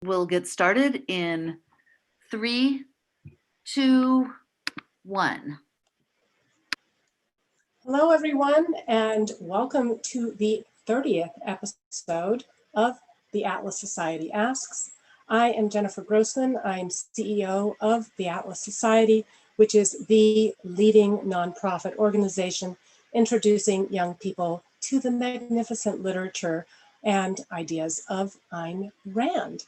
We'll get started in 3, 2, 1. Hello, everyone, and welcome to the 30th episode of the Atlas Society Asks. I am Jennifer Grossman. I'm CEO of the Atlas Society, which is the leading nonprofit organization introducing young people to the magnificent literature and ideas of Ayn Rand.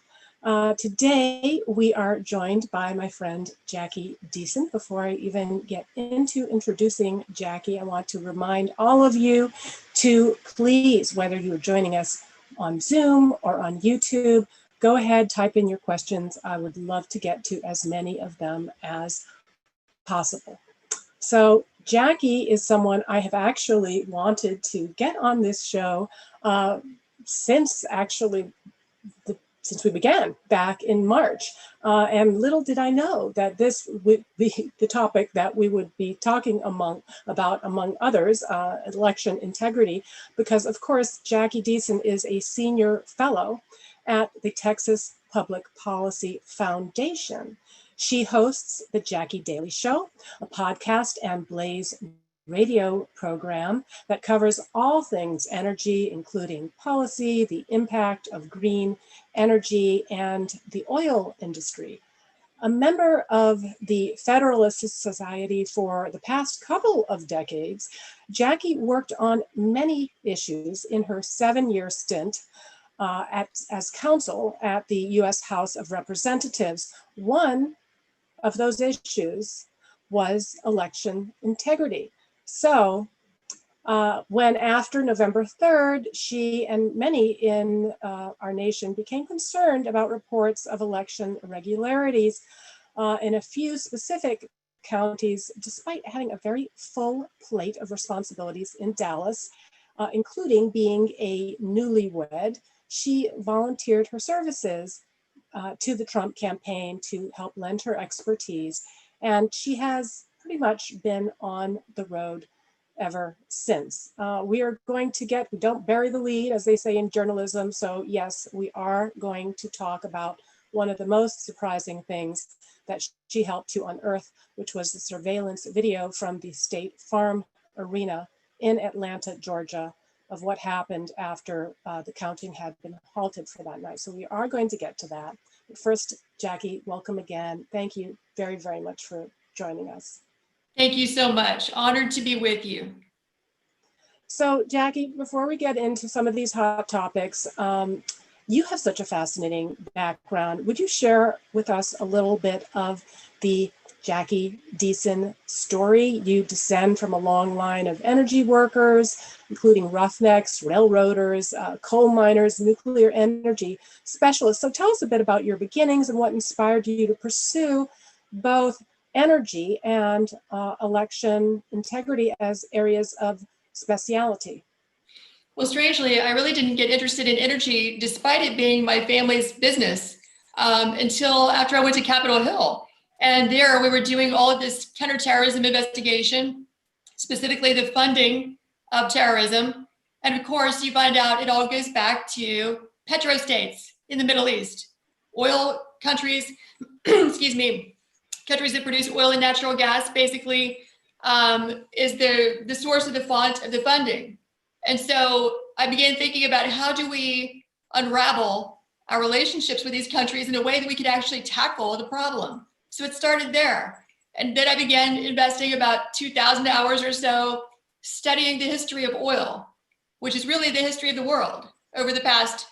Today, we are joined by my friend Jacki Deason. Before I even get into introducing Jacki, I want to remind all of you to please, whether you're joining us on Zoom or on YouTube, go ahead, type in your questions. I would love to get to as many of them as possible. So Jacki is someone I have actually wanted to get on this show since we began back in March. And little did I know that this would be the topic that we would be talking about, among others, election integrity, because of course, Jacki Deason is a senior fellow at the Texas Public Policy Foundation. She hosts the Jacki Daily Show, a podcast and Blaze radio program that covers all things energy, including policy, the impact of green energy, and the oil industry. A member of the Federalist Society for the past couple of decades, Jacki worked on many issues in her 7-year stint as counsel at the U.S. House of Representatives. One of those issues was election integrity. So when after November 3rd, she and many in our nation became concerned about reports of election irregularities in a few specific counties, despite having a very full plate of responsibilities in Dallas, including being a newlywed, she volunteered her services to the Trump campaign to help lend her expertise. And she has pretty much been on the road ever since. We don't bury the lead, as they say in journalism. So yes, we are going to talk about one of the most surprising things that she helped to unearth, which was the surveillance video from the State Farm Arena in Atlanta, Georgia, of what happened after the counting had been halted for that night. So we are going to get to that. But first, Jacki, welcome again. Thank you very, very much for joining us. Thank you so much. Honored to be with you. So Jacki, before we get into some of these hot topics, you have such a fascinating background. Would you share with us a little bit of the Jacki Deason story? You descend from a long line of energy workers, including roughnecks, railroaders, coal miners, nuclear energy specialists. So tell us a bit about your beginnings and what inspired you to pursue both energy and election integrity as areas of speciality. Well, strangely, I really didn't get interested in energy, despite it being my family's business, until after I went to Capitol Hill. And there we were doing all of this counterterrorism investigation, specifically the funding of terrorism. And of course, you find out it all goes back to petrostates in the Middle East, oil countries, excuse me, countries that produce oil and natural gas basically is the source of the font of the funding. And so I began thinking about how do we unravel our relationships with these countries in a way that we could actually tackle the problem. So it started there. And then I began investing about 2,000 hours or so studying the history of oil, which is really the history of the world over the past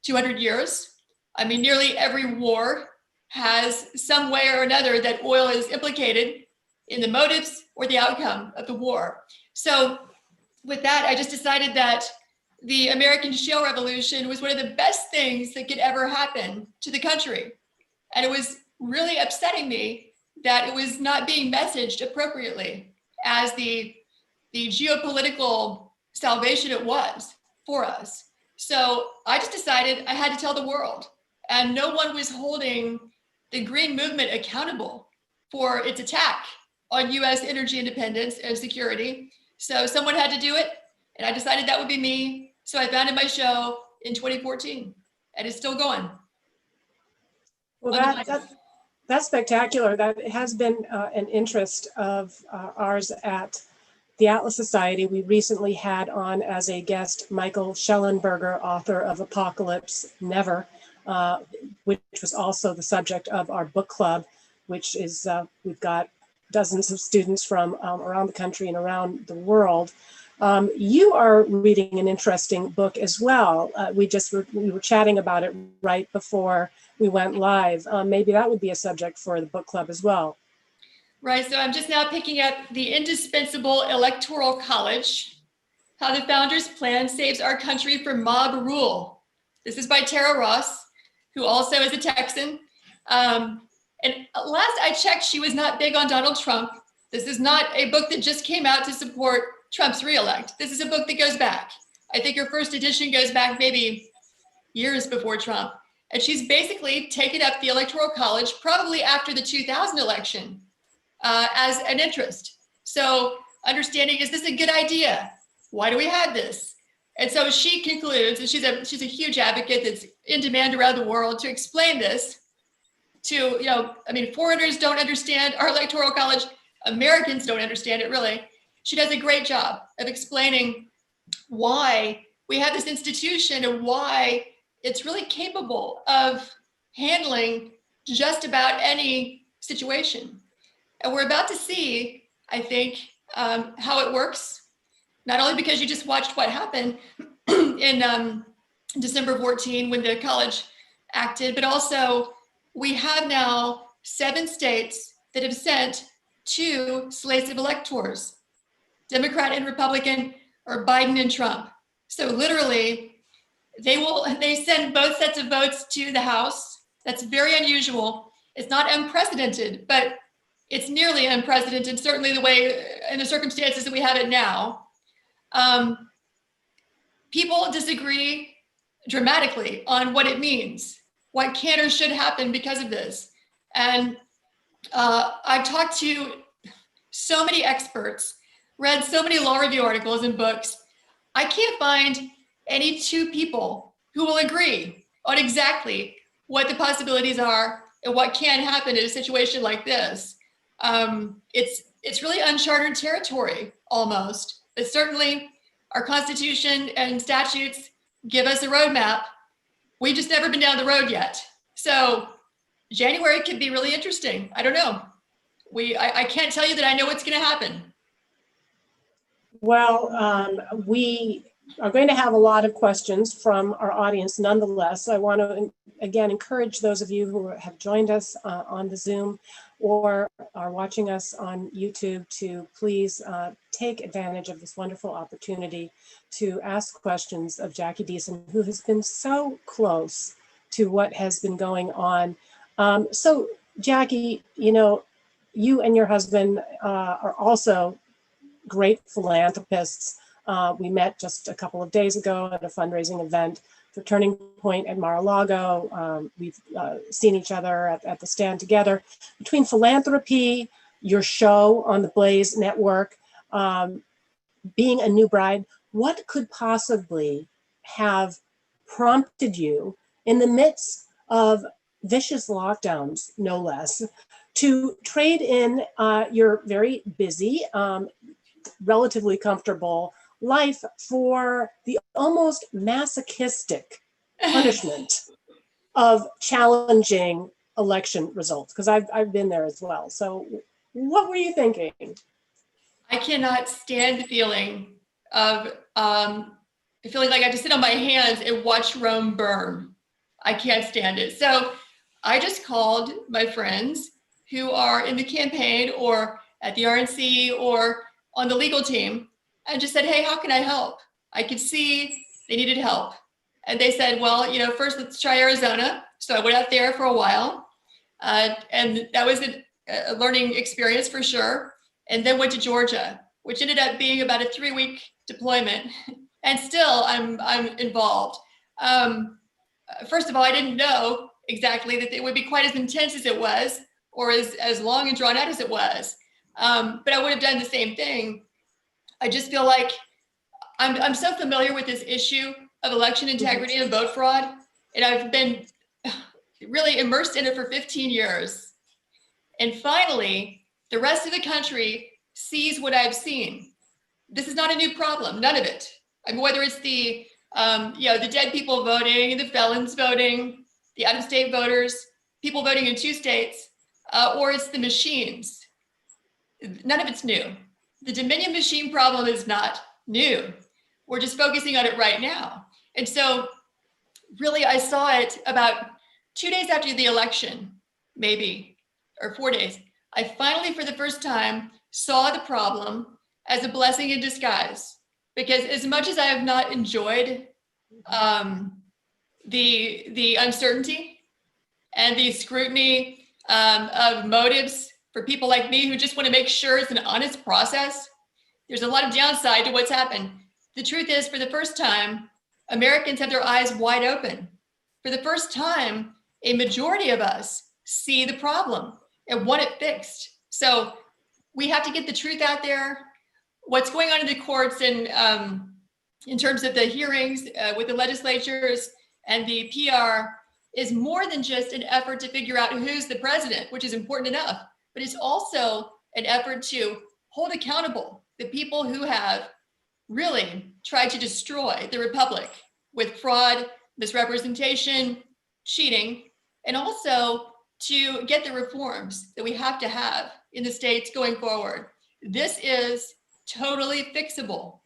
200 years. I mean, nearly every war has some way or another that oil is implicated in the motives or the outcome of the war. So with that, I just decided that the American shale revolution was one of the best things that could ever happen to the country. And it was really upsetting me that it was not being messaged appropriately as the geopolitical salvation it was for us. So I just decided I had to tell the world, and no one was holding the Green Movement accountable for its attack on US energy independence and security. So someone had to do it, and I decided that would be me. So I founded my show in 2014, and it's still going. Well, on the budget. that's spectacular. That has been an interest of ours at the Atlas Society. We recently had on as a guest Michael Schellenberger, author of Apocalypse Never, which was also the subject of our book club, which is, we've got dozens of students from around the country and around the world. You are reading an interesting book as well. We were chatting about it right before we went live. Maybe that would be a subject for the book club as well. Right, so I'm just now picking up The Indispensable Electoral College, How the Founders' Plan Saves Our Country from Mob Rule. This is by Tara Ross, who also is a Texan. And last I checked, she was not big on Donald Trump. This is not a book that just came out to support Trump's reelect. This is a book that goes back. I think her first edition goes back maybe years before Trump. And she's basically taken up the Electoral College probably after the 2000 election as an interest. So understanding, is this a good idea? Why do we have this? And so she concludes, and she's a huge advocate that's in demand around the world to explain this to, foreigners don't understand our Electoral College. Americans don't understand it, really. She does a great job of explaining why we have this institution and why it's really capable of handling just about any situation. And we're about to see, I think, how it works, not only because you just watched what happened in December 14 when the college acted, but also we have now 7 states that have sent 2 slates of electors, Democrat and Republican, or Biden and Trump. So literally, they send both sets of votes to the House. That's very unusual. It's not unprecedented, but it's nearly unprecedented, certainly the way, in the circumstances that we have it now. People disagree dramatically on what it means, what can or should happen because of this. And I've talked to so many experts, read so many law review articles and books. I can't find any 2 people who will agree on exactly what the possibilities are and what can happen in a situation like this. It's really uncharted territory almost, but certainly our Constitution and statutes give us a roadmap. We've just never been down the road yet. So January could be really interesting. I don't know. I can't tell you that I know what's going to happen. Well, we are going to have a lot of questions from our audience nonetheless. I want to, again, encourage those of you who have joined us on the Zoom or are watching us on YouTube to please take advantage of this wonderful opportunity to ask questions of Jacki Deason, who has been so close to what has been going on. So Jacki, you and your husband are also great philanthropists. We met just a couple of days ago at a fundraising event for Turning Point at Mar-a-Lago. We've seen each other at the stand together. Between philanthropy, your show on the Blaze Network, being a new bride, what could possibly have prompted you in the midst of vicious lockdowns, no less, to trade in your very busy, relatively comfortable life for the almost masochistic punishment of challenging election results? Because I've been there as well. So what were you thinking? I cannot stand the feeling of feeling like I have to sit on my hands and watch Rome burn. I can't stand it. So I just called my friends who are in the campaign or at the RNC or on the legal team and just said, hey, how can I help? I could see they needed help. And they said, well, first let's try Arizona. So I went out there for a while and that was a learning experience for sure. And then went to Georgia, which ended up being about a 3-week deployment. And still I'm involved. First of all, I didn't know exactly that it would be quite as intense as it was or as long and drawn out as it was. But I would have done the same thing. I just feel like I'm so familiar with this issue of election integrity and vote fraud. And I've been really immersed in it for 15 years. And finally, the rest of the country sees what I've seen. This is not a new problem, none of it. I mean, whether it's the the dead people voting, the felons voting, the out-of-state voters, people voting in 2 states, or it's the machines. None of it's new. The Dominion machine problem is not new. We're just focusing on it right now. And so really, I saw it about 2 days after the election, maybe, or 4 days. I finally, for the first time, saw the problem as a blessing in disguise. Because as much as I have not enjoyed the uncertainty and the scrutiny of motives for people like me who just want to make sure it's an honest process, there's a lot of downside to what's happened. The truth is, for the first time, Americans have their eyes wide open. For the first time, a majority of us see the problem and want it fixed. So we have to get the truth out there. What's going on in the courts and in terms of the hearings with the legislatures and the PR is more than just an effort to figure out who's the president, which is important enough, but it's also an effort to hold accountable the people who have really tried to destroy the republic with fraud, misrepresentation, cheating, and also to get the reforms that we have to have in the states going forward. This is totally fixable.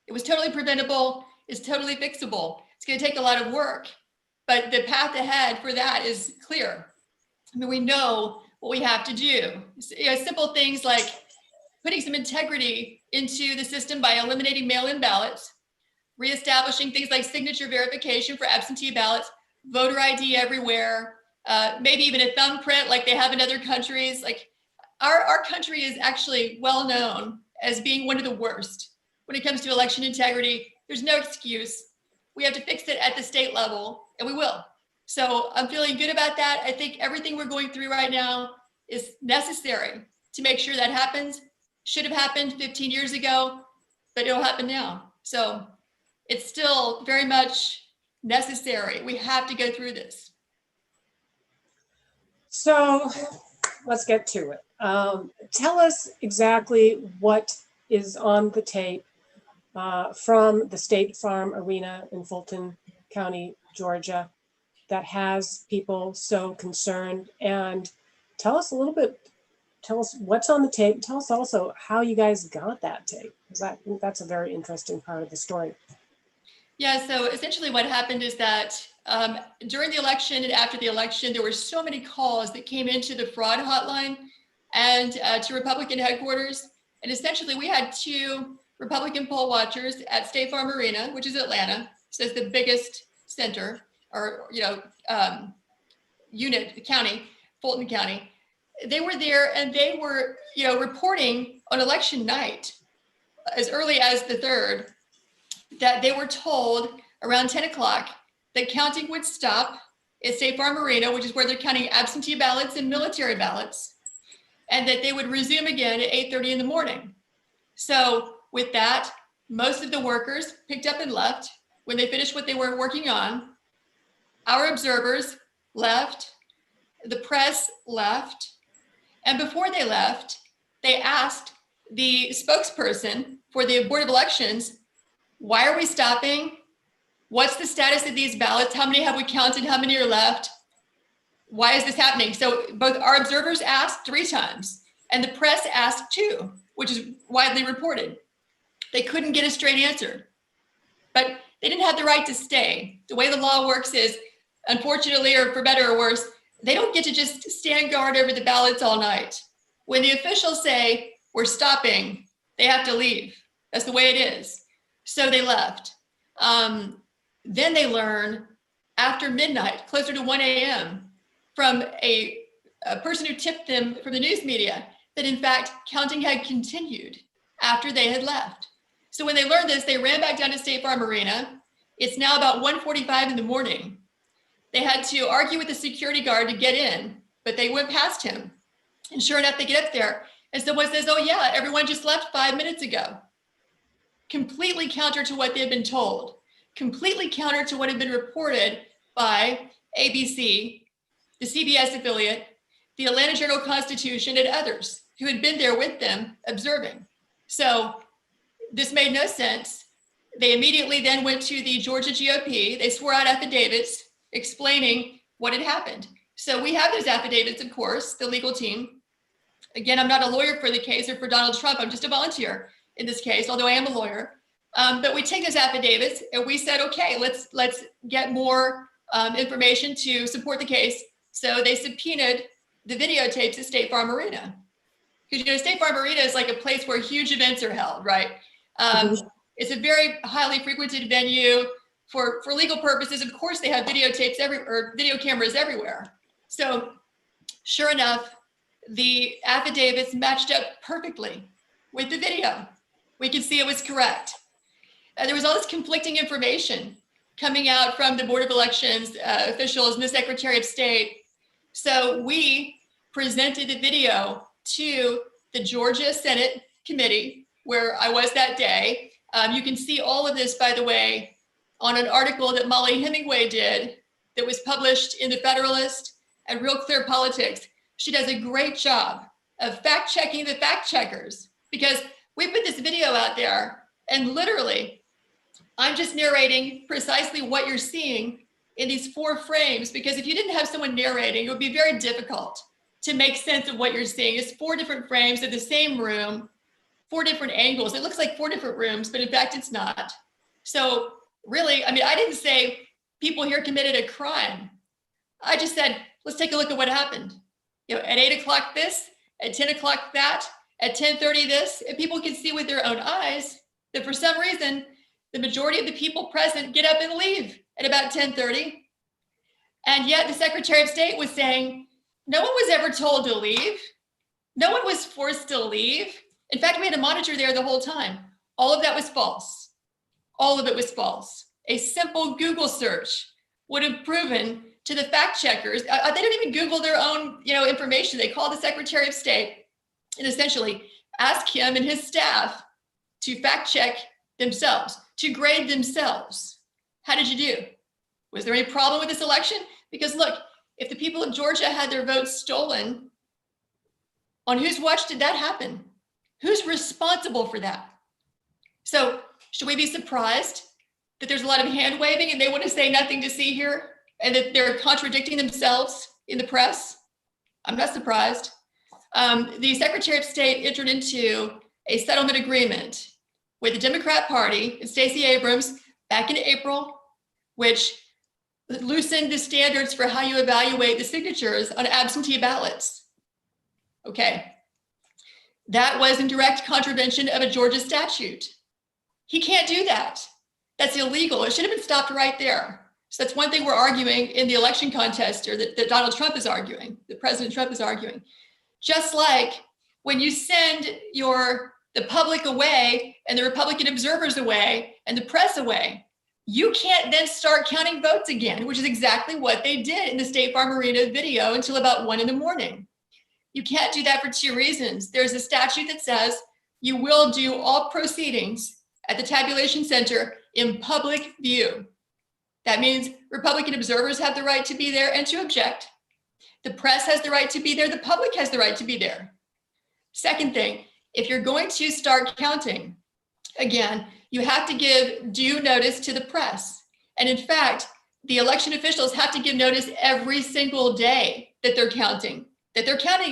It was totally preventable. It's totally fixable. It's going to take a lot of work, but the path ahead for that is clear. I mean, we know what we have to do. Simple things like putting some integrity into the system by eliminating mail-in ballots, reestablishing things like signature verification for absentee ballots, voter ID everywhere, maybe even a thumbprint like they have in other countries. Like our country is actually well known as being one of the worst when it comes to election integrity. There's no excuse. We have to fix it at the state level, and we will. So I'm feeling good about that. I think everything we're going through right now is necessary to make sure that happens. Should have happened 15 years ago, but it'll happen now. So it's still very much necessary. We have to go through this. So let's get to it. Tell us exactly what is on the tape from the State Farm Arena in Fulton County, Georgia, that has people so concerned. And tell us a little bit, tell us what's on the tape. Tell us also how you guys got that tape, because that's a very interesting part of the story. Yeah, so essentially what happened is that during the election and after the election, there were so many calls that came into the fraud hotline and to Republican headquarters. And essentially we had 2 Republican poll watchers at State Farm Arena, which is Atlanta, so it's the biggest center or, county, Fulton County. They were there and they were, reporting on election night as early as the 3rd that they were told around 10 o'clock that counting would stop at State Farm Arena, which is where they're counting absentee ballots and military ballots, and that they would resume again at 8:30 in the morning. So with that, most of the workers picked up and left when they finished what they were working on. Our observers left, the press left, and before they left, they asked the spokesperson for the Board of Elections, why are we stopping? What's the status of these ballots? How many have we counted? How many are left? Why is this happening? So both our observers asked 3 times and the press asked 2, which is widely reported. They couldn't get a straight answer, but they didn't have the right to stay. The way the law works is, unfortunately, or for better or worse, they don't get to just stand guard over the ballots all night. When the officials say, we're stopping, they have to leave. That's the way it is. So they left. Then they learn after midnight, closer to 1 a.m., from a person who tipped them from the news media that in fact counting had continued after they had left. So when they learned this, they ran back down to State Farm Arena. It's now about 1:45 in the morning. They had to argue with the security guard to get in, but they went past him. And sure enough, they get up there and someone says, oh yeah, everyone just left 5 minutes ago. Completely counter to what they had been told, completely counter to what had been reported by ABC the CBS affiliate, the Atlanta Journal-Constitution, and others who had been there with them observing. So this made no sense. They immediately then went to the Georgia GOP. They swore out affidavits explaining what had happened. So we have those affidavits, of course, the legal team. Again, I'm not a lawyer for the case or for Donald Trump. I'm just a volunteer in this case, although I am a lawyer. But we take those affidavits and we said, okay, let's get more information to support the case. So they subpoenaed the videotapes at State Farm Arena. Because, you know, State Farm Arena is like a place where huge events are held, right? It's a very highly frequented venue for legal purposes. Of course, they have videotapes or video cameras everywhere. So sure enough, the affidavits matched up perfectly with the video. We could see it was correct. There was all this conflicting information coming out from the Board of Elections officials and the Secretary of State. So we presented the video to the Georgia Senate Committee, where I was that day. You can see all of this, by the way, on an article that Molly Hemingway did that was published in The Federalist and Real Clear Politics. She does a great job of fact-checking the fact-checkers, because we put this video out there and literally, I'm just narrating precisely what you're seeing in these 4 frames, because if you didn't have someone narrating, it would be very difficult to make sense of what you're seeing. It's 4 different frames of the same room, 4 different angles. It looks like 4 different rooms, but in fact, it's not. So really, I mean, I didn't say people here committed a crime. I just said, let's take a look at what happened. You know, at 8 o'clock this, at 10 o'clock that, at 10:30 this, and people can see with their own eyes that for some reason, the majority of the people present get up and leave at about 10:30. And yet the Secretary of State was saying, no one was ever told to leave. No one was forced to leave. In fact, we had a monitor there the whole time. All of that was false. All of it was false. A simple Google search would have proven to the fact checkers, they don't even Google their own, information. They call the Secretary of State and essentially ask him and his staff to fact check themselves, to grade themselves. How did you do? Was there any problem with this election? Because look, if the people of Georgia had their votes stolen, on whose watch did that happen? Who's responsible for that? So should we be surprised that there's a lot of hand waving and they want to say nothing to see here and that they're contradicting themselves in the press? I'm not surprised. The Secretary of State entered into a settlement agreement with the Democrat Party and Stacey Abrams back in April, which loosened the standards for how you evaluate the signatures on absentee ballots. Okay, that was in direct contravention of a Georgia statute. He can't do that. That's illegal. It should have been stopped right there. So that's one thing we're arguing in the election contest, or that Donald Trump is arguing, that President Trump is arguing. Just like when you send the public away and the Republican observers away and the press away, you can't then start counting votes again, which is exactly what they did in the State Farm Arena video until about 1 a.m. You can't do that for 2 reasons. There's a statute that says you will do all proceedings at the tabulation center in public view. That means Republican observers have the right to be there and to object. The press has the right to be there. The public has the right to be there. Second thing, if you're going to start counting, again, you have to give due notice to the press. And in fact, the election officials have to give notice every single day that they're counting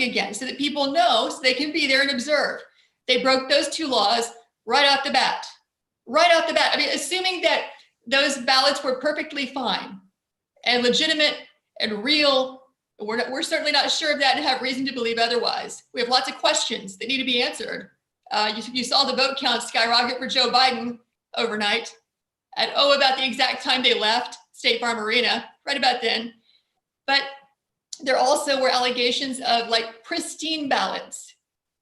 again, so that people know, so they can be there and observe. They broke those 2 laws right off the bat. Right off the bat. I mean, assuming that those ballots were perfectly fine and legitimate and real, we're certainly not sure of that and have reason to believe otherwise. We have lots of questions that need to be answered. You saw the vote count skyrocket for Joe Biden overnight at about the exact time they left State Farm Arena, right about then. But there also were allegations of like pristine ballots.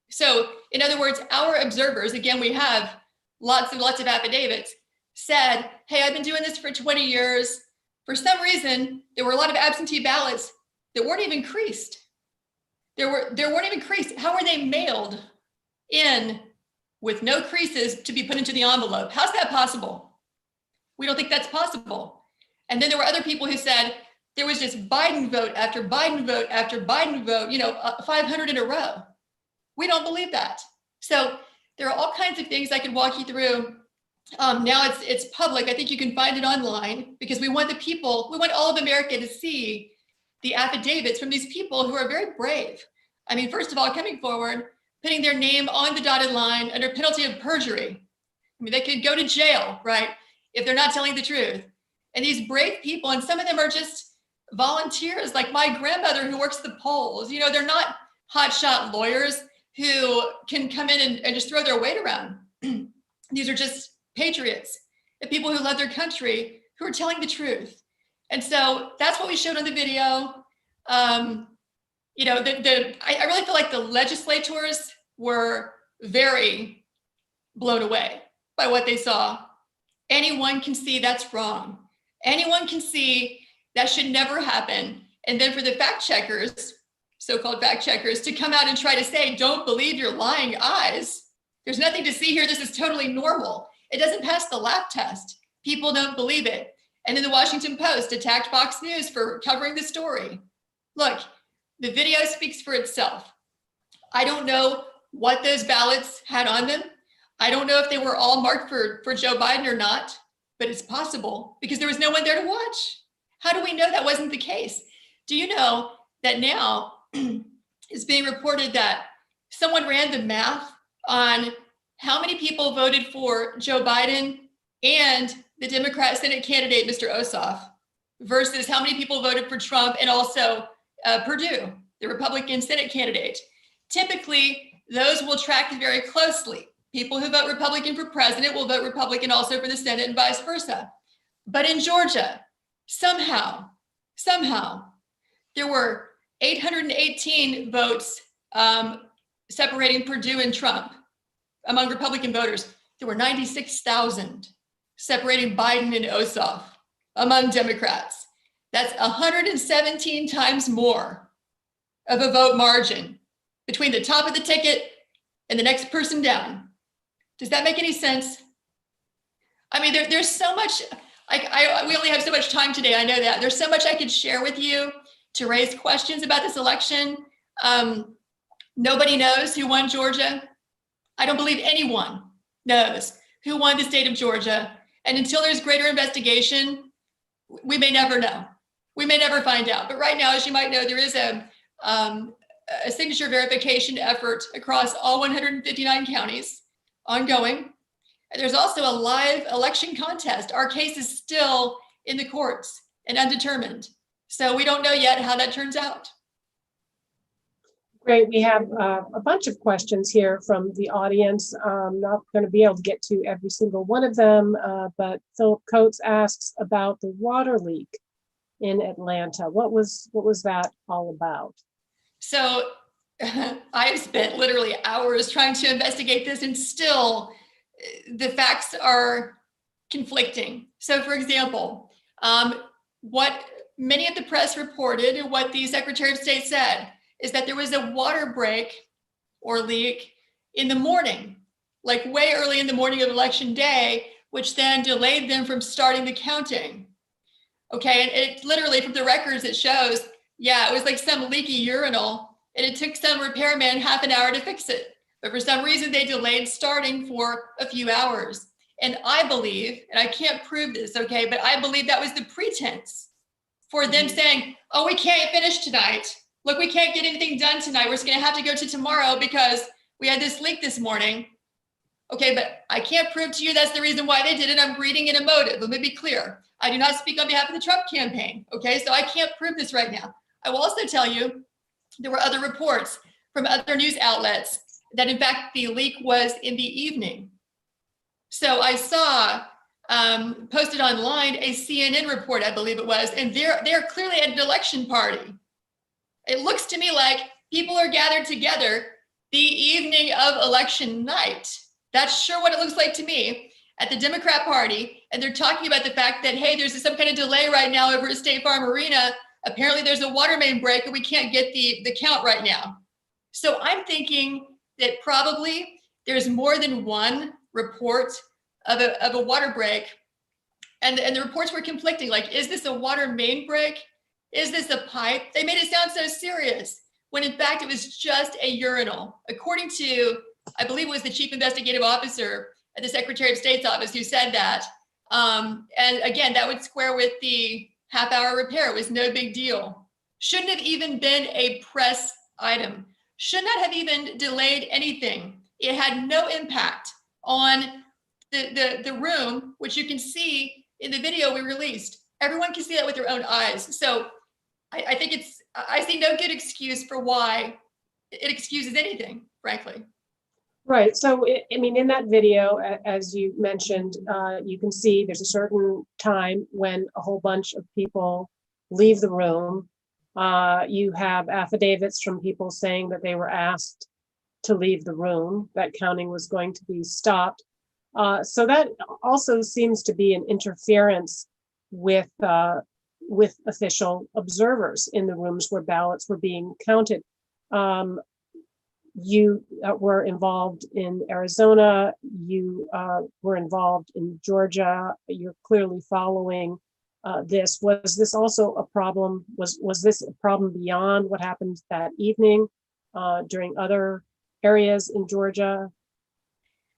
So in other words, our observers, again, we have lots of affidavits, said, hey, I've been doing this for 20 years. For some reason, there were a lot of absentee ballots that weren't even creased. There weren't even creased. How were they mailed in with no creases to be put into the envelope? How's that possible? We don't think that's possible. And then there were other people who said, there was just Biden vote after Biden vote after Biden vote, 500 in a row. We don't believe that. So there are all kinds of things I could walk you through. Now it's public. I think you can find it online because we want all of America to see the affidavits from these people who are very brave. I mean, first of all, coming forward, putting their name on the dotted line under penalty of perjury. I mean, they could go to jail, right, if they're not telling the truth. And these brave people, and some of them are just volunteers, like my grandmother who works the polls. They're not hotshot lawyers who can come in and just throw their weight around. These are just patriots, the people who love their country, who are telling the truth. And so that's what we showed on the video. I really feel like the legislators were very blown away by what they saw. Anyone can see that's wrong. Anyone can see that should never happen. And then for the fact checkers, so-called fact checkers, to come out and try to say, don't believe your lying eyes. There's nothing to see here. This is totally normal. It doesn't pass the laugh test. People don't believe it. And then the Washington Post attacked Fox News for covering the story. Look, the video speaks for itself. I don't know what those ballots had on them. I don't know if they were all marked for Joe Biden or not, but it's possible because there was no one there to watch. How do we know that wasn't the case? Do you know that now it's being reported that someone ran the math on how many people voted for Joe Biden and the Democrat Senate candidate, Mr. Ossoff, versus how many people voted for Trump and also Perdue, the Republican Senate candidate. Typically, those will track very closely. People who vote Republican for president will vote Republican also for the Senate and vice versa. But in Georgia, somehow, there were 818 votes separating Perdue and Trump among Republican voters. There were 96,000 separating Biden and Ossoff among Democrats. That's 117 times more of a vote margin between the top of the ticket and the next person down. Does that make any sense? I mean, there's so much, we only have so much time today, I know that. There's so much I could share with you to raise questions about this election. Nobody knows who won Georgia. I don't believe anyone knows who won the state of Georgia. And until there's greater investigation, we may never know. We may never find out. But right now, as you might know, there is a signature verification effort across all 159 counties ongoing. And there's also a live election contest. Our case is still in the courts and undetermined. So we don't know yet how that turns out. Great. We have a bunch of questions here from the audience. I'm not going to be able to get to every single one of them, but Philip Coates asks about the water leak in Atlanta. What was that all about? So I've spent literally hours trying to investigate this, and still the facts are conflicting. So for example, what many of the press reported and what the Secretary of State said is that there was a water break or leak in the morning, like way early in the morning of election day, which then delayed them from starting the counting. Okay, and it literally from the records, it shows, yeah, it was like some leaky urinal, and it took some repairman half an hour to fix it. But for some reason, they delayed starting for a few hours. And I believe, and I can't prove this, okay, but I believe that was the pretense for them saying, oh, we can't finish tonight. Look, we can't get anything done tonight. We're just gonna have to go to tomorrow because we had this leak this morning. Okay, but I can't prove to you that's the reason why they did it. I'm reading in a motive. Let me be clear. I do not speak on behalf of the Trump campaign. Okay, so I can't prove this right now. I will also tell you there were other reports from other news outlets that in fact the leak was in the evening. So I saw posted online a CNN report, I believe it was, and they're clearly at an election party. It looks to me like people are gathered together the evening of election night. That's sure what it looks like to me at the Democrat Party. And they're talking about the fact that, hey, there's some kind of delay right now over at State Farm Arena. Apparently there's a water main break and we can't get the count right now. So I'm thinking that probably there's more than one report of a water break. And the reports were conflicting. Like, is this a water main break? Is this a pipe? They made it sound so serious, when in fact it was just a urinal. According to, I believe it was the chief investigative officer at the Secretary of State's office who said that. And again, that would square with the half-hour repair. It was no big deal. Shouldn't have even been a press item. Should not have even delayed anything. It had no impact on the room, which you can see in the video we released. Everyone can see that with their own eyes. So I think I see no good excuse for why it excuses anything, frankly. Right. So, I mean, in that video, as you mentioned, you can see there's a certain time when a whole bunch of people leave the room. You have affidavits from people saying that they were asked to leave the room, that counting was going to be stopped. So that also seems to be an interference with official observers in the rooms where ballots were being counted. You were involved in Arizona, you were involved in Georgia, you're clearly following this. Was this also a problem? Was this a problem beyond what happened that evening during other areas in Georgia?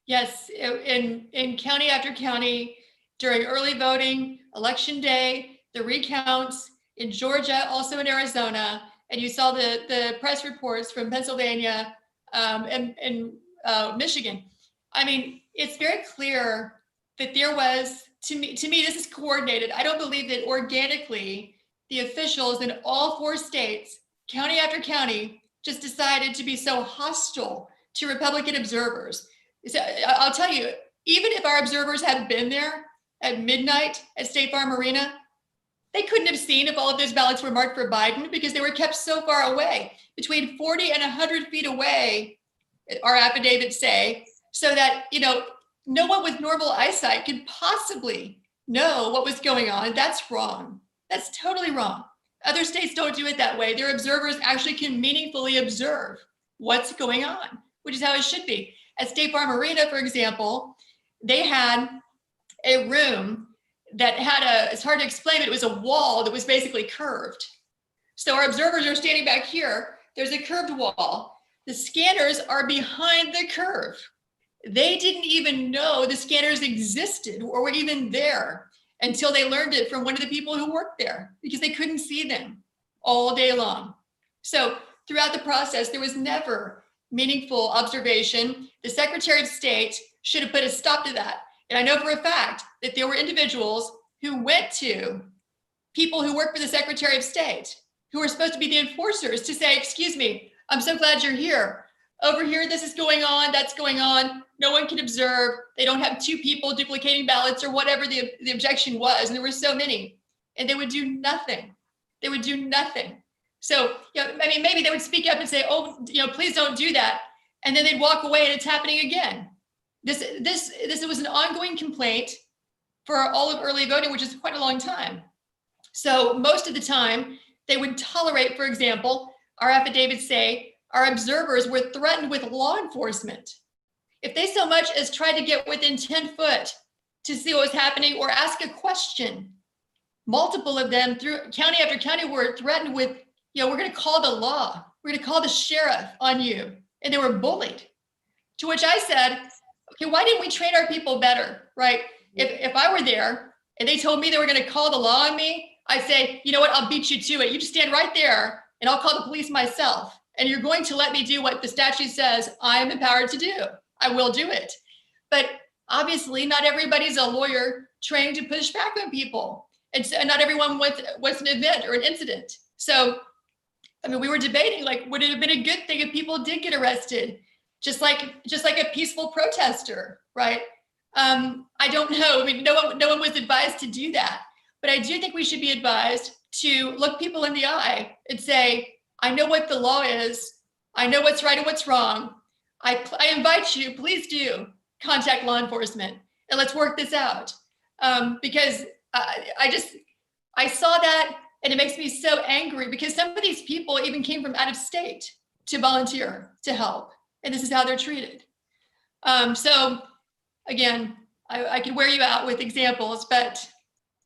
Yes, in county after county, during early voting, election day, the recounts in Georgia, also in Arizona, and you saw the press reports from Pennsylvania and Michigan. I mean, it's very clear that there was, to me, this is coordinated. I don't believe that organically the officials in all 4 states, county after county, just decided to be so hostile to Republican observers. So I'll tell you, even if our observers had been there at midnight at State Farm Arena, they couldn't have seen if all of those ballots were marked for Biden because they were kept so far away, between 40 and 100 feet away, our affidavits say, so that, no one with normal eyesight could possibly know what was going on. That's wrong. That's totally wrong. Other states don't do it that way. Their observers actually can meaningfully observe what's going on, which is how it should be. At State Farm Arena, for example, they had a room that had it's hard to explain, but it was a wall that was basically curved. So our observers are standing back here. There's a curved wall. The scanners are behind the curve. They didn't even know the scanners existed or were even there until they learned it from one of the people who worked there because they couldn't see them all day long. So throughout the process, there was never meaningful observation. The Secretary of State should have put a stop to that. And I know for a fact that there were individuals who went to people who work for the Secretary of State, who were supposed to be the enforcers, to say, excuse me, I'm so glad you're here. Over here, this is going on, that's going on. No one can observe. They don't have 2 people duplicating ballots or whatever the objection was. And there were so many. And they would do nothing. They would do nothing. So, maybe they would speak up and say, oh, please don't do that. And then they'd walk away and it's happening again. This was an ongoing complaint for all of early voting, which is quite a long time. So most of the time they would tolerate, for example, our affidavits say our observers were threatened with law enforcement. If they so much as tried to get within 10 foot to see what was happening or ask a question, multiple of them through county after county were threatened with, we're going to call the law. We're going to call the sheriff on you. And they were bullied. To which I said, okay, why didn't we train our people better, right? If I were there and they told me they were going to call the law on me, I'd say, you know what, I'll beat you to it. You just stand right there and I'll call the police myself. And you're going to let me do what the statute says I am empowered to do. I will do it. But obviously not everybody's a lawyer trained to push back on people. And not everyone wants an event or an incident. So, we were debating, would it have been a good thing if people did get arrested? Just like a peaceful protester, right? I don't know. No one was advised to do that. But I do think we should be advised to look people in the eye and say, I know what the law is. I know what's right and what's wrong. I invite you, please do contact law enforcement and let's work this out. Because I saw that and it makes me so angry because some of these people even came from out of state to volunteer to help. And this is how they're treated. So again, I could wear you out with examples, but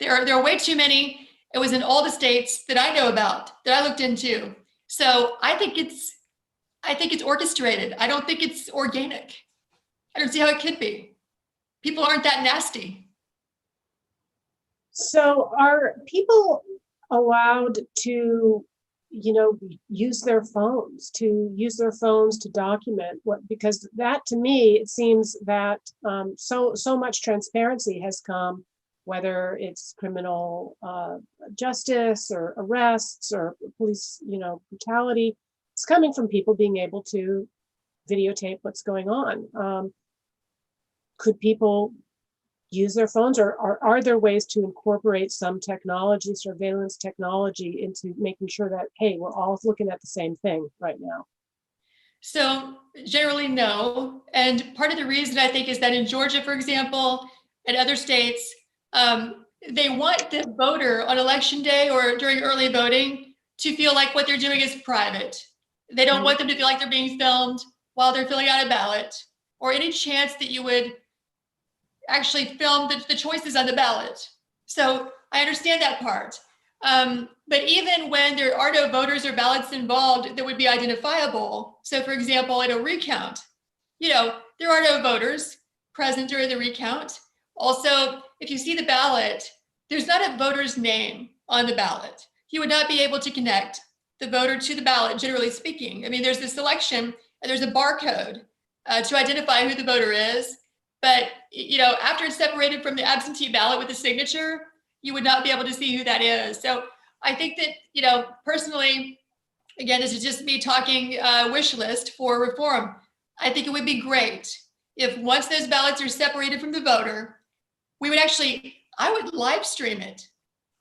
there are way too many. It was in all the states that I know about, that I looked into. So I think it's orchestrated. I don't think it's organic. I don't see how it could be. People aren't that nasty. So are people allowed to, use their phones to document what, because that to me, it seems that so much transparency has come, whether it's criminal justice or arrests or police, brutality, it's coming from people being able to videotape what's going on. Could people use their phones, or are there ways to incorporate some technology, surveillance technology, into making sure that, hey, we're all looking at the same thing right now? So generally, no. And part of the reason I think is that in Georgia, for example, and other states, they want the voter on election day or during early voting to feel like what they're doing is private. They don't want them to feel like they're being filmed while they're filling out a ballot, or any chance that you would actually film the choices on the ballot. So I understand that part. But even when there are no voters or ballots involved that would be identifiable, so for example, in a recount, there are no voters present during the recount. Also, if you see the ballot, there's not a voter's name on the ballot. You would not be able to connect the voter to the ballot, generally speaking. I mean, there's the selection and there's a barcode to identify who the voter is. But, after it's separated from the absentee ballot with the signature, you would not be able to see who that is. So I think that, personally, again, this is just me talking wish list for reform. I think it would be great if once those ballots are separated from the voter, I would live stream it.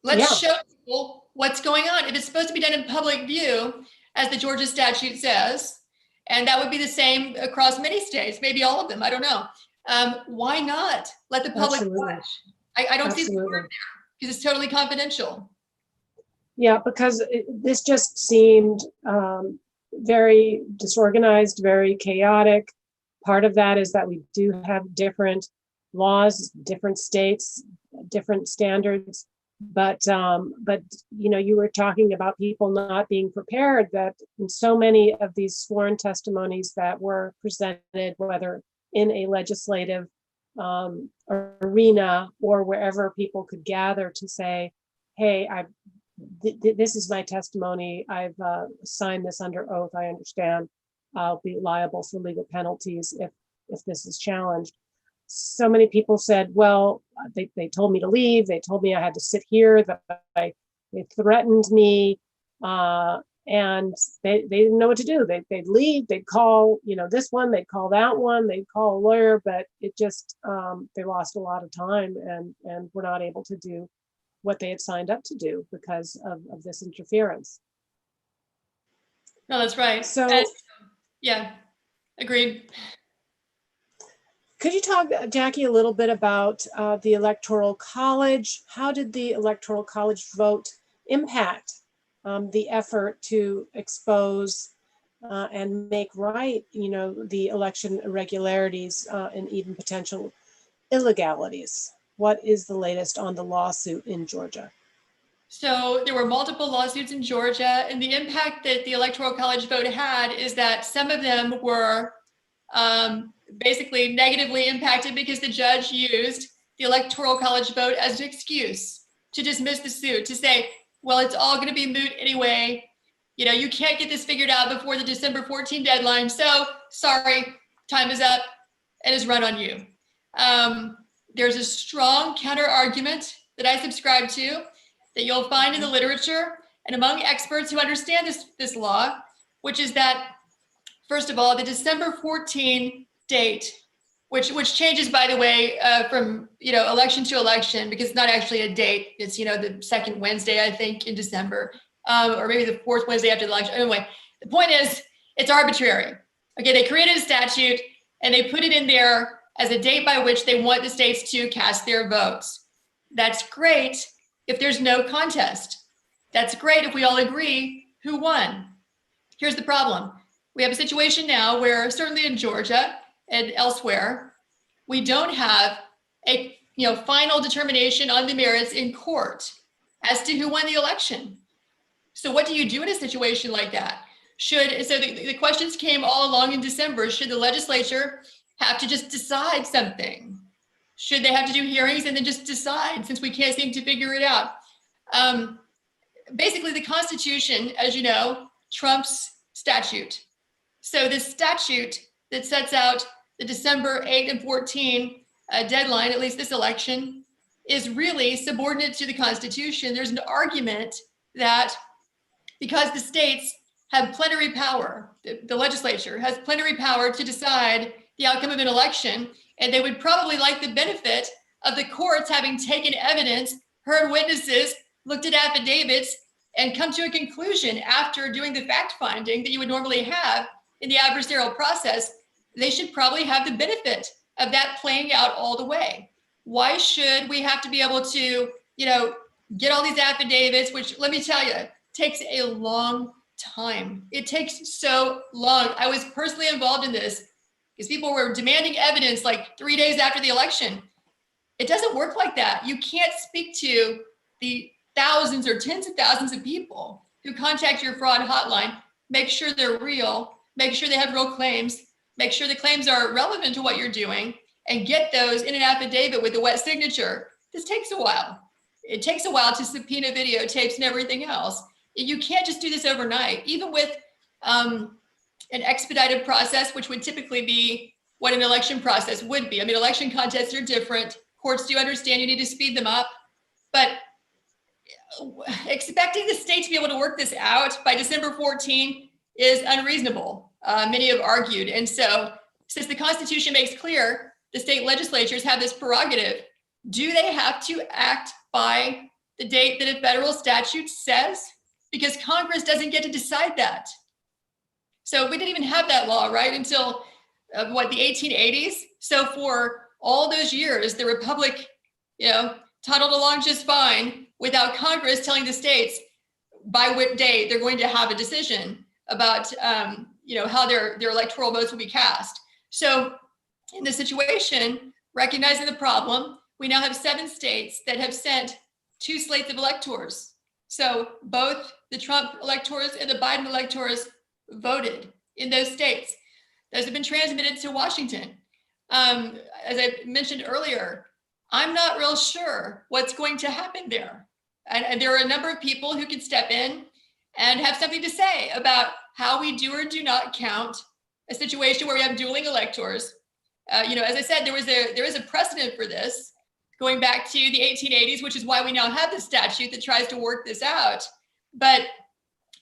Let's show people what's going on. If it's supposed to be done in public view, as the Georgia statute says, and that would be the same across many states, maybe all of them, I don't know. Why not let the public watch? I don't see the harm there because it's totally confidential. Yeah, because this just seemed very disorganized, very chaotic. Part of that is that we do have different laws, different states, different standards. But you were talking about people not being prepared, that in so many of these sworn testimonies that were presented, whether in a legislative arena or wherever people could gather to say, hey, this is my testimony. I've signed this under oath. I understand I'll be liable for legal penalties if this is challenged. So many people said, well, they told me to leave. They told me I had to sit here, that they threatened me. And they didn't know what to do. They'd leave, they'd call, this one, they'd call that one, they'd call a lawyer, but it just, they lost a lot of time and were not able to do what they had signed up to do because of this interference. No, that's right. So, yeah, agreed. Could you talk, Jackie, a little bit about the Electoral College? How did the Electoral College vote impact the effort to expose and make right, the election irregularities and even potential illegalities? What is the latest on the lawsuit in Georgia? So there were multiple lawsuits in Georgia, and the impact that the Electoral College vote had is that some of them were basically negatively impacted because the judge used the Electoral College vote as an excuse to dismiss the suit, to say, well, it's all going to be moot anyway. You can't get this figured out before the December 14 deadline. So sorry, time is up and is run on you. There's a strong counter argument that I subscribe to that you'll find in the literature and among experts who understand this law, which is that, first of all, the December 14 date, which changes, by the way, from election to election, because it's not actually a date. It's the second Wednesday, I think, in December, or maybe the fourth Wednesday after the election. Anyway, the point is, it's arbitrary. Okay, they created a statute and they put it in there as a date by which they want the states to cast their votes. That's great if there's no contest. That's great if we all agree who won. Here's the problem. We have a situation now where, certainly in Georgia and elsewhere, we don't have a final determination on the merits in court. as to who won the election. So what do you do in a situation like that? So the questions came all along in December. Should the legislature have to just decide something? Should they have to do hearings and then just decide, since we can't seem to figure it out? Basically, the Constitution, as you know, trumps statute. So this statute that sets out the December 8 and 14 deadline, at least this election, is really subordinate to the Constitution. There's an argument that because the states have plenary power, the legislature has plenary power to decide the outcome of an election, and they would probably like the benefit of the courts having taken evidence, heard witnesses, looked at affidavits, and come to a conclusion after doing the fact finding that you would normally have in the adversarial process. They should probably have the benefit of that playing out all the way. Why should we have to be able to, get all these affidavits, which, let me tell you, takes a long time. It takes so long. I was personally involved in this because people were demanding evidence like 3 days after the election. It doesn't work like that. You can't speak to the thousands or tens of thousands of people who contact your fraud hotline, make sure they're real, make sure they have real claims, make sure the claims are relevant to what you're doing, and get those in an affidavit with a wet signature. This takes a while. It takes a while to subpoena videotapes and everything else. You can't just do this overnight, even with an expedited process, which would typically be what an election process would be. I mean, election contests are different. Courts do understand you need to speed them up, but expecting the state to be able to work this out by December 14 is unreasonable. Many have argued. And so since the Constitution makes clear the state legislatures have this prerogative, do they have to act by the date that a federal statute says? Because Congress doesn't get to decide that. So we didn't even have that law, right, until the 1880s. So for all those years, the Republic, toddled along just fine without Congress telling the states by what date they're going to have a decision about, how their electoral votes will be cast. So in this situation, recognizing the problem, we now have 7 states that have sent 2 slates of electors. So both the Trump electors and the Biden electors voted in those states. Those have been transmitted to Washington. As I mentioned earlier, I'm not real sure what's going to happen there. And there are a number of people who can step in and have something to say about how we do or do not count a situation where we have dueling electors. As I said, there is a precedent for this going back to the 1880s, which is why we now have the statute that tries to work this out. But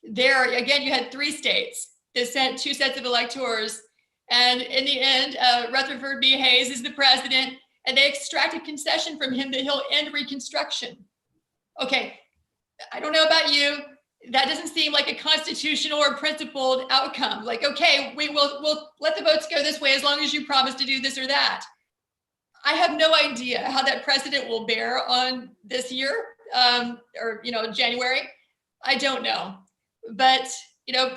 there, again, you had 3 states that sent 2 sets of electors. And in the end, Rutherford B. Hayes is the president, and they extracted concession from him that he'll end Reconstruction. Okay, I don't know about you. That doesn't seem like a constitutional or principled outcome. Like, okay, we'll let the votes go this way as long as you promise to do this or that. I have no idea how that precedent will bear on this year or January. I don't know. But,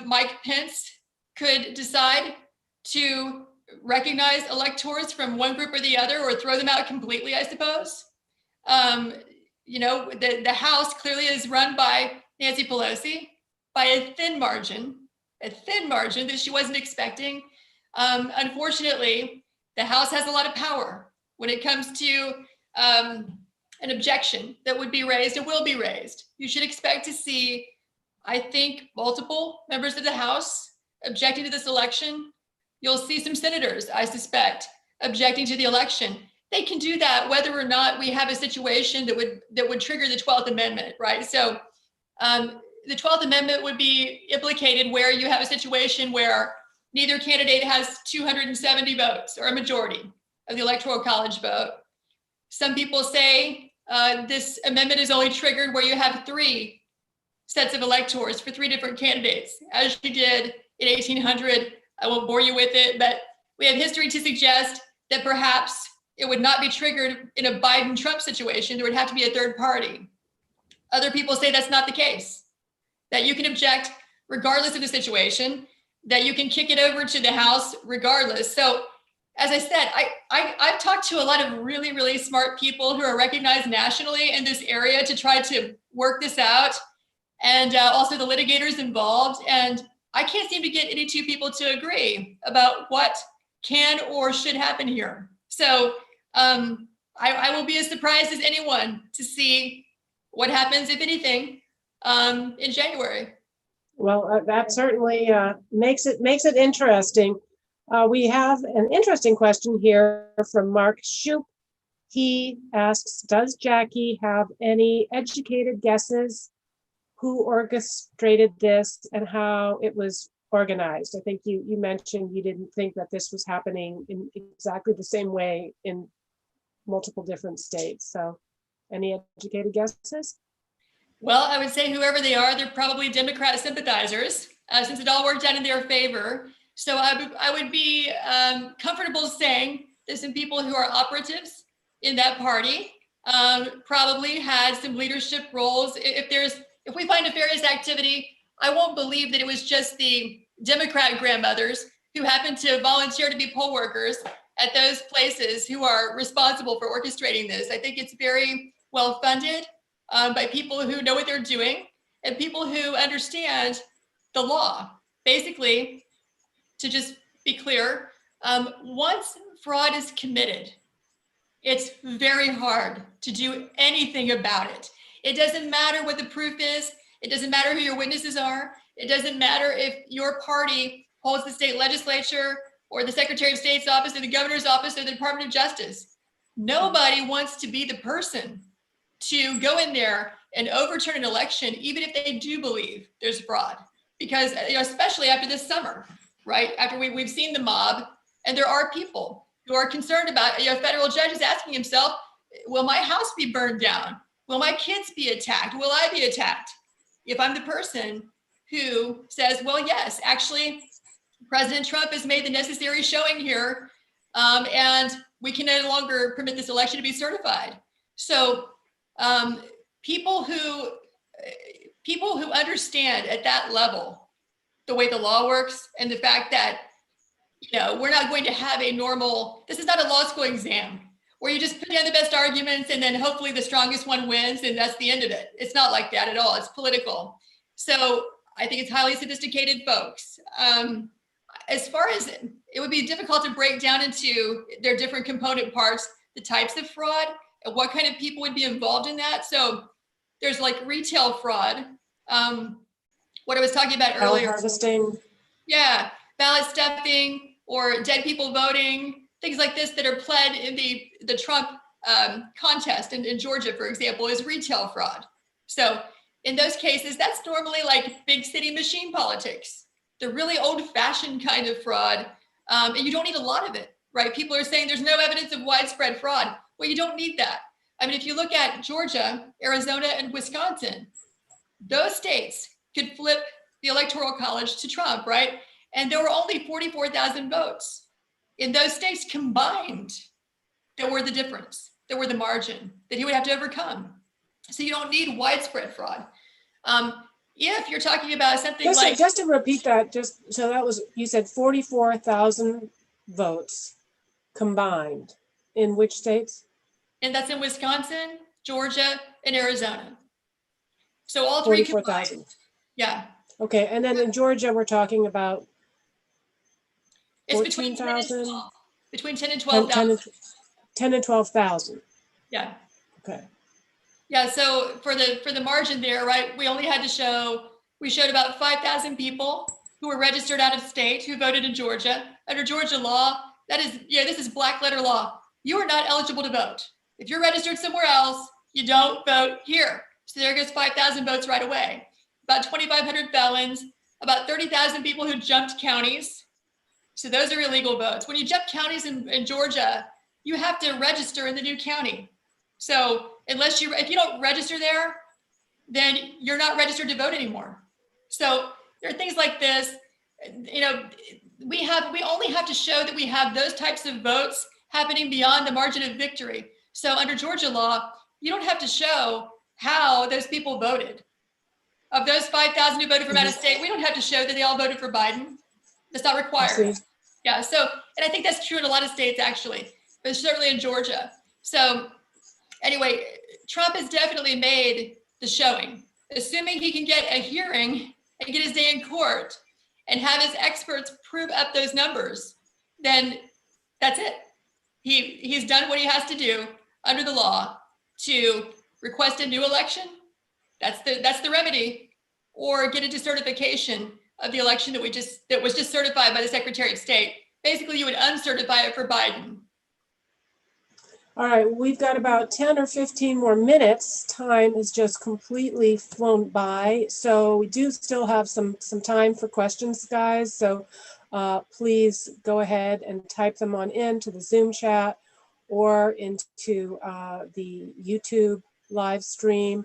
Mike Pence could decide to recognize electors from one group or the other, or throw them out completely, I suppose. The House clearly is run by Nancy Pelosi by a thin margin that she wasn't expecting. Unfortunately, the House has a lot of power when it comes to an objection that would be raised and will be raised. You should expect to see, I think, multiple members of the House objecting to this election. You'll see some senators, I suspect, objecting to the election. They can do that whether or not we have a situation that would trigger the 12th Amendment, right? So the 12th Amendment would be implicated where you have a situation where neither candidate has 270 votes or a majority of the Electoral College vote. Some people say this amendment is only triggered where you have 3 sets of electors for 3 different candidates, as you did in 1800. I won't bore you with it, but we have history to suggest that perhaps it would not be triggered in a Biden-Trump situation. There would have to be a third party. Other people say that's not the case, that you can object regardless of the situation, that you can kick it over to the House regardless. So as I said, I've talked to a lot of really, really smart people who are recognized nationally in this area to try to work this out, and also the litigators involved. And I can't seem to get any two people to agree about what can or should happen here. So I will be as surprised as anyone to see what happens, if anything, in January. Well, that certainly makes it interesting. We have an interesting question here from Mark Shoup. He asks, does Jacki have any educated guesses who orchestrated this and how it was organized? I think you mentioned you didn't think that this was happening in exactly the same way in multiple different states. So any educated guesses? Well, I would say whoever they are, they're probably Democrat sympathizers, since it all worked out in their favor. So I would be comfortable saying there's some people who are operatives in that party, probably had some leadership roles. If we find nefarious activity, I won't believe that it was just the Democrat grandmothers who happened to volunteer to be poll workers at those places who are responsible for orchestrating this. I think it's very well funded by people who know what they're doing and people who understand the law. Basically, to just be clear, once fraud is committed, it's very hard to do anything about it. It doesn't matter what the proof is. It doesn't matter who your witnesses are. It doesn't matter if your party holds the state legislature or the Secretary of State's office or the governor's office or the Department of Justice. Nobody wants to be the person to go in there and overturn an election, even if they do believe there's fraud. Because, especially after this summer, right? After we've seen the mob, and there are people who are concerned about, a federal judge is asking himself, will my house be burned down? Will my kids be attacked? Will I be attacked? If I'm the person who says, well, yes, actually, President Trump has made the necessary showing here, and we can no longer permit this election to be certified. So people who understand at that level the way the law works and the fact that we're not going to have a normal, this is not a law school exam where you just put down the best arguments and then hopefully the strongest one wins and that's the end of it. It's not like that at all. It's political. So I think it's highly sophisticated folks. As far as it would be difficult to break down into their different component parts, the types of fraud and what kind of people would be involved in that. So there's like retail fraud. What I was talking about earlier. Ballot harvesting. Yeah, ballot stuffing or dead people voting, things like this that are pled in the Trump contest in Georgia, for example, is retail fraud. So in those cases, that's normally like big city machine politics, the really old-fashioned kind of fraud. And you don't need a lot of it, right? People are saying there's no evidence of widespread fraud. Well, you don't need that. I mean, if you look at Georgia, Arizona, and Wisconsin, those states could flip the Electoral College to Trump, right? And there were only 44,000 votes in those states combined that were the difference, that were the margin that he would have to overcome. So you don't need widespread fraud. If you're talking about something just to repeat that, so that was, you said 44,000 votes combined in which states? And that's in Wisconsin, Georgia, and Arizona. So all three 44,000. Yeah. Okay, and then in Georgia, we're talking about it's between 10 and 14,000? 12. Between 10 and 12,000. 10 and 12,000. Yeah. Okay. Yeah, so for the margin there, right, we showed about 5,000 people who were registered out of state who voted in Georgia. Under Georgia law, this is black letter law. You are not eligible to vote. If you're registered somewhere else, you don't vote here. So there goes 5,000 votes right away. About 2,500 felons, about 30,000 people who jumped counties. So those are illegal votes. When you jump counties in Georgia, you have to register in the new county. So if you don't register there, then you're not registered to vote anymore. So there are things like this. We only have to show that we have those types of votes happening beyond the margin of victory. So under Georgia law, you don't have to show how those people voted. Of those 5,000 who voted from out of state, we don't have to show that they all voted for Biden. That's not required. Yeah. So, and I think that's true in a lot of states actually, but certainly in Georgia. So anyway, Trump has definitely made the showing. Assuming he can get a hearing and get his day in court and have his experts prove up those numbers, then that's it. He's done what he has to do under the law to request a new election. That's the remedy, or get a decertification of the election that was just certified by the Secretary of State. Basically, you would uncertify it for Biden. All right, we've got about 10 or 15 more minutes. Time has just completely flown by. So we do still have some time for questions, guys. So please go ahead and type them on into the Zoom chat or into the YouTube live stream.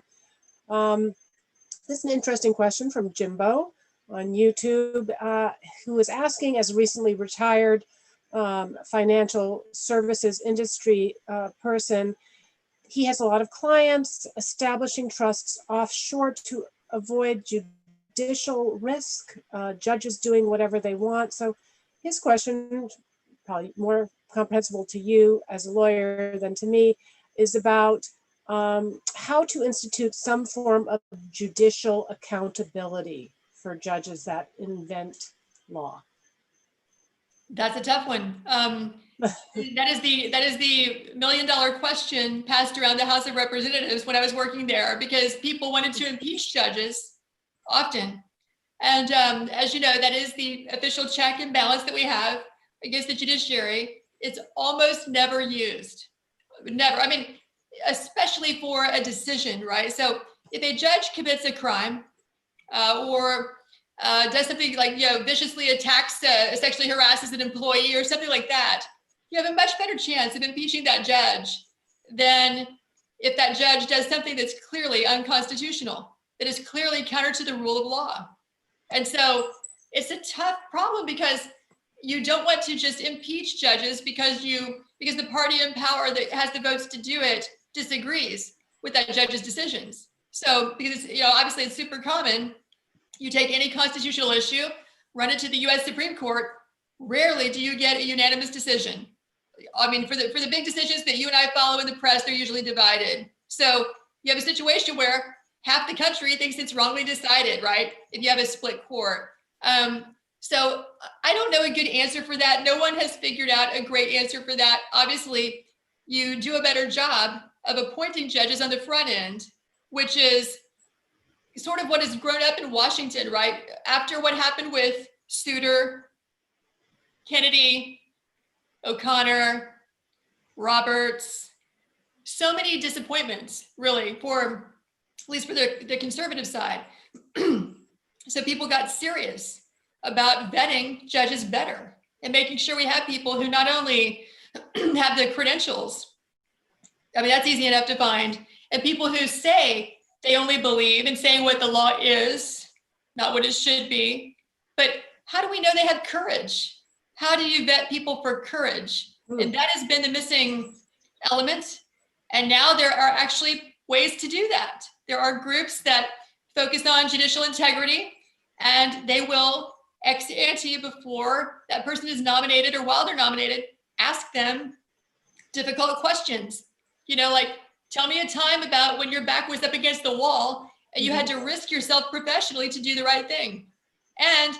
This is an interesting question from Jimbo on YouTube, who was asking, as a recently retired financial services industry person, he has a lot of clients establishing trusts offshore to avoid judicial risk, judges doing whatever they want. So his question, probably more comprehensible to you as a lawyer than to me, is about how to institute some form of judicial accountability for judges that invent law. That's a tough one. That is the $1 million question passed around the House of Representatives when I was working there, because people wanted to impeach judges often. And as you know, that is the official check and balance that we have against the judiciary. It's almost never used. Never. I mean, especially for a decision, right? So if a judge commits a crime or does something like, viciously attacks, sexually harasses an employee or something like that, you have a much better chance of impeaching that judge than if that judge does something that's clearly unconstitutional, that is clearly counter to the rule of law. And so it's a tough problem, because you don't want to just impeach judges because the party in power that has the votes to do it disagrees with that judge's decisions. So because obviously it's super common, you take any constitutional issue, run it to the US Supreme Court, rarely do you get a unanimous decision. I mean, for the big decisions that you and I follow in the press, they're usually divided. So you have a situation where half the country thinks it's wrongly decided, right? If you have a split court. So I don't know a good answer for that. No one has figured out a great answer for that. Obviously, you do a better job of appointing judges on the front end, which is sort of what has grown up in Washington, right? After what happened with Souter, Kennedy, O'Connor, Roberts, so many disappointments, really, for at least for the conservative side. So people got serious about vetting judges better and making sure we have people who not only have the credentials, I mean, that's easy enough to find, and people who say they only believe in saying what the law is, not what it should be. But how do we know they have courage? How do you vet people for courage? And that has been the missing element. And now there are actually ways to do that. There are groups that focus on judicial integrity, and they will ex ante before that person is nominated or while they're nominated, ask them difficult questions. Like, tell me a time about when your back was up against the wall and you had to risk yourself professionally to do the right thing. And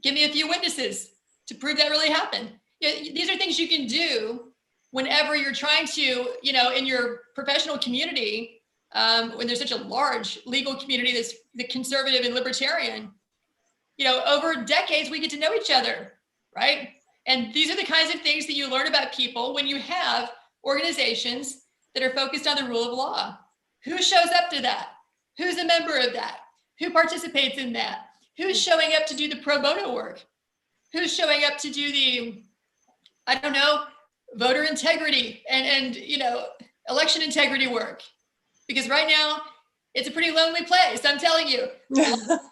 give me a few witnesses to prove that really happened. These are things you can do whenever you're trying to, in your professional community, when there's such a large legal community that's the conservative and libertarian, over decades, we get to know each other, right? And these are the kinds of things that you learn about people when you have organizations that are focused on the rule of law. Who shows up to that? Who's a member of that? Who participates in that? Who's showing up to do the pro bono work? Who's showing up to do the, voter integrity and election integrity work? Because right now, it's a pretty lonely place, I'm telling you. A lot of people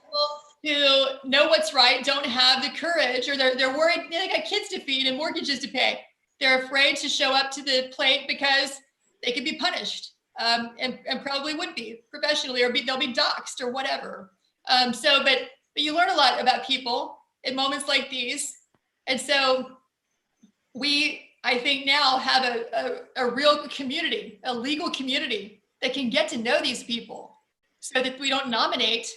who know what's right don't have the courage, or they're worried, they got kids to feed and mortgages to pay. They're afraid to show up to the plate because they could be punished, and probably would be professionally, or they'll be doxxed or whatever. But you learn a lot about people in moments like these. And so we, I think now have a real community, a legal community that can get to know these people so that we don't nominate,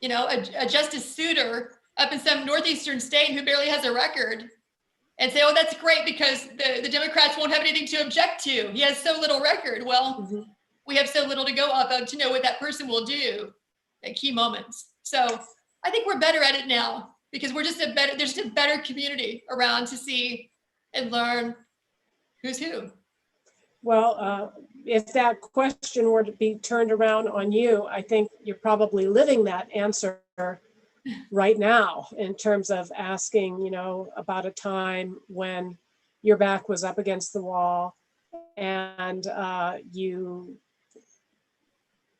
you know, a Justice Souter up in some northeastern state who barely has a record and say, oh, that's great because the Democrats won't have anything to object to. He has so little record. Well, we have so little to go off of to know what that person will do at key moments. So I think we're better at it now because we're just there's just a better community around to see and learn who's who. Well, if that question were to be turned around on you, I think you're probably living that answer right now in terms of asking, you know, about a time when your back was up against the wall and you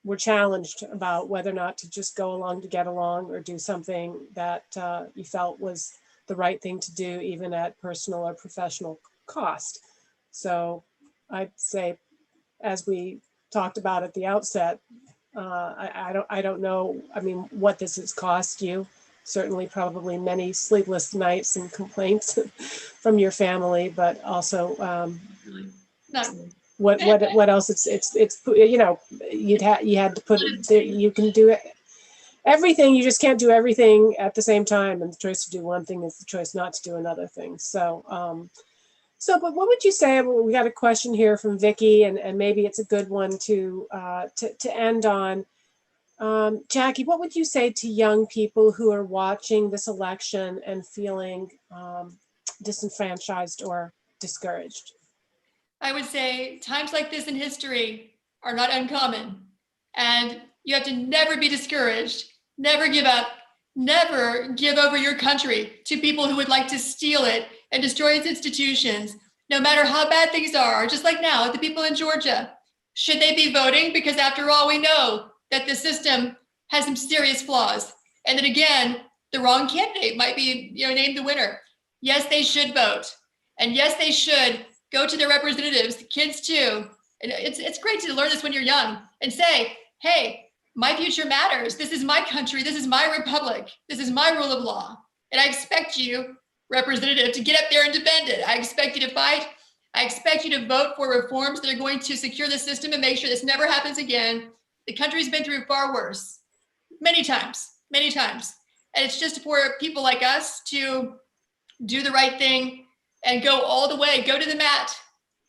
were challenged about whether or not to just go along to get along or do something that you felt was the right thing to do, even at personal or professional cost. So I'd say, as we talked about at the outset, I don't know, I mean, what this has cost you. Certainly probably many sleepless nights and complaints from your family, but also what else? It's you know, you had to put it there. You can do everything. You just can't do everything at the same time. And the choice to do one thing is the choice not to do another thing. So, but what would you say? We got a question here from Vicky, and maybe it's a good one to end on. Jackie, what would you say to young people who are watching this election and feeling disenfranchised or discouraged? I would say times like this in history are not uncommon, and you have to never be discouraged, never give up, never give over your country to people who would like to steal it and destroy its institutions, no matter how bad things are. Just like now, the people in Georgia, should they be voting? Because after all, we know that the system has some serious flaws, and that again, the wrong candidate might be, you know, named the winner. Yes, they should vote, and yes, they should go to their representatives, the kids too. And it's great to learn this when you're young and say, hey, my future matters. This is my country. This is my republic. This is my rule of law. And I expect you, representative, to get up there and defend it. I expect you to fight. I expect you to vote for reforms that are going to secure the system and make sure this never happens again. The country's been through far worse, many times. And it's just for people like us to do the right thing and go all the way, go to the mat,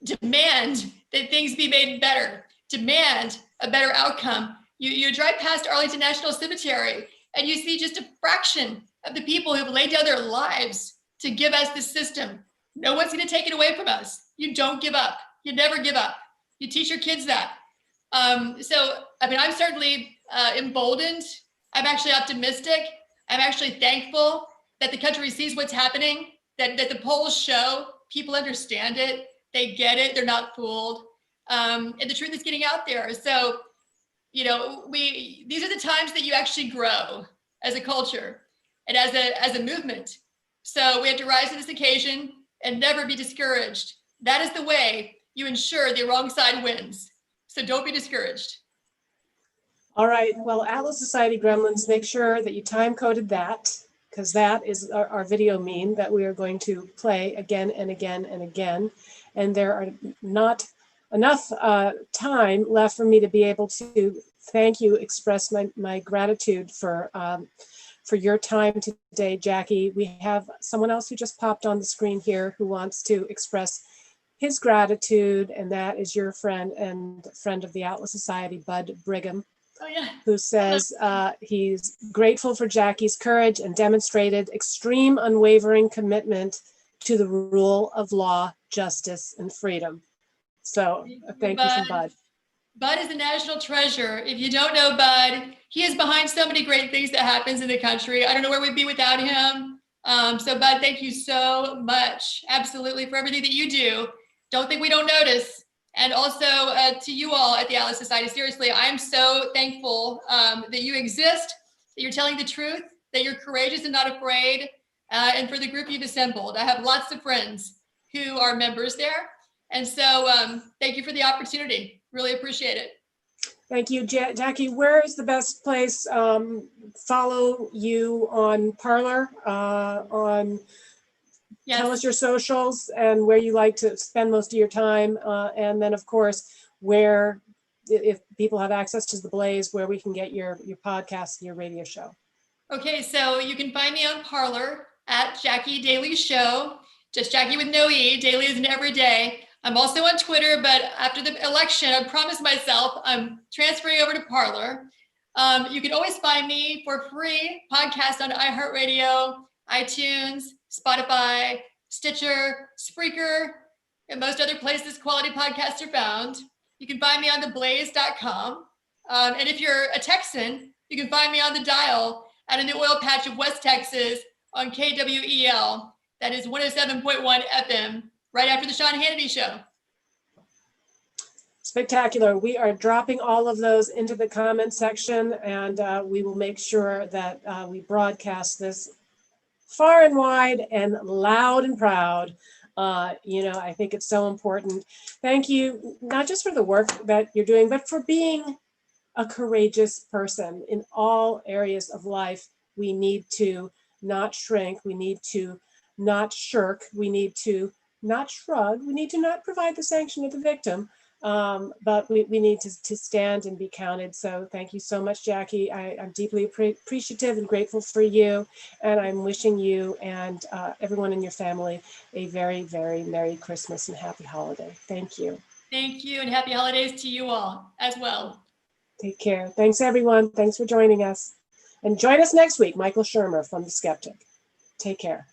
demand that things be made better, demand a better outcome. You drive past Arlington National Cemetery and you see just a fraction of the people who've laid down their lives to give us this system. No one's gonna take it away from us. You don't give up. You never give up. You teach your kids that. So, I mean, I'm certainly emboldened. I'm actually optimistic. I'm actually thankful that the country sees what's happening, that the polls show people understand it, they get it, they're not fooled, and the truth is getting out there. So, you know, these are the times that you actually grow as a culture and as a movement. So we have to rise to this occasion and never be discouraged. That is the way you ensure the wrong side wins. So don't be discouraged. All right, well, Atlas Society Gremlins, make sure that you time coded that, because that is our video meme that we are going to play again and again and again. And there are not enough time left for me to be able to thank you, express my gratitude for your time today, Jackie. We have someone else who just popped on the screen here who wants to express his gratitude, and that is your friend and friend of the Atlas Society, Bud Brigham. Oh, yeah. Who says he's grateful for Jackie's courage and demonstrated extreme unwavering commitment to the rule of law, justice, and freedom. So thank you from Bud. Bud is a national treasure. If you don't know Bud, he is behind so many great things that happens in the country. I don't know where we'd be without him. So Bud, thank you so much. Absolutely, for everything that you do. Don't think we don't notice. And also to you all at the Atlas Society, seriously, I'm so thankful that you exist, that you're telling the truth, that you're courageous and not afraid, and for the group you've assembled. I have lots of friends who are members there. And so thank you for the opportunity. Really appreciate it. Thank you, Jackie. Where is the best place? Follow you on Parler, on Yes. Tell us your socials and where you like to spend most of your time. And then, of course, where, if people have access to the Blaze, where we can get your podcast and your radio show. Okay, so you can find me on Parler at Jacki Daily Show. Just Jacki with no E. Daily is an everyday. I'm also on Twitter, but after the election, I promised myself I'm transferring over to Parler. You can always find me for free podcast on iHeartRadio, iTunes, Spotify, Stitcher, Spreaker, and most other places quality podcasts are found. You can find me on theblaze.com. And if you're a Texan, you can find me on the dial at in the oil patch of West Texas on KWEL. That is 107.1 FM, right after the Sean Hannity Show. Spectacular. We are dropping all of those into the comment section, and we will make sure that we broadcast this far and wide and loud and proud. I think it's so important. Thank you, not just for the work that you're doing, but for being a courageous person in all areas of life. We need to not shrink. We need to not shirk. We need to not shrug. We need to not provide the sanction of the victim. But we need to stand and be counted. So thank you so much, Jacki. I'm deeply appreciative and grateful for you. And I'm wishing you and everyone in your family a very, very Merry Christmas and Happy Holiday. Thank you. Thank you, and happy holidays to you all as well. Take care. Thanks, everyone. Thanks for joining us. And join us next week, Michael Shermer from The Skeptic. Take care.